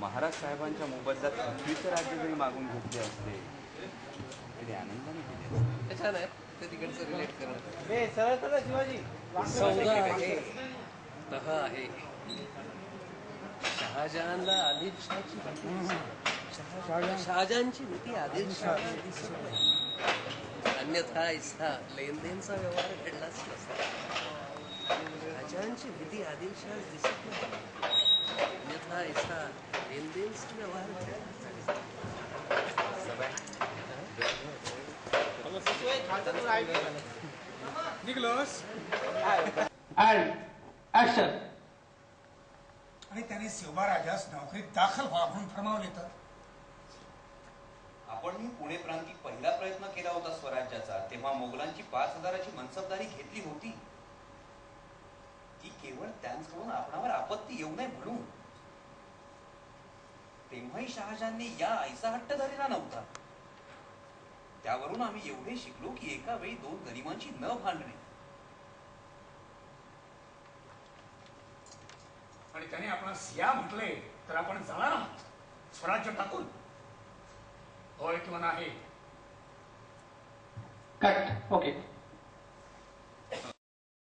महाराज साहेबांच्या मोबदल्यात पृथ्वीचं राज्य जरी मागून घेतले असते तरी आनंदाने केले. छान आहे ते तिकडचं रिलेट करत. शिवाजी सौदा आहे तहा आहे. शहाजहानला आदिलशाहची शहाजहानची भीती आदिलशाहला दिसत नाही. अन्यथा ऐसा लेनदेनचा व्यवहार घडलाच नसता. शहाजहानची भीती आदिलशाह दिसत नाही. अन्यथा ऐसा लेनदेनचा व्यवहार घडलाच निघलोस आणि त्याने शिवबाराजास नोकरीत दाखल व्हा म्हणून फरमावले. तर आपण पुणे प्रांतिक पहिला प्रयत्न केला होता स्वराज्याचा, तेव्हा मोगलांची 5,000ची मनसबदारी घेतली होती. ती केवळ त्यांच्याकडून आपणावर आपत्ती येऊ नये म्हणून. तेव्हाही शहाजहानने या ऐसा हट्ट धरलेला नव्हता. त्यावरून आम्ही एवढे शिकलो की एका वेळी 2 गरिबांची न भांडणे. आणि त्याने आपण सिया म्हटले तर आपण जाणार आहात स्वराज्य टाकून. होय किंवा नाही? कट. ओके.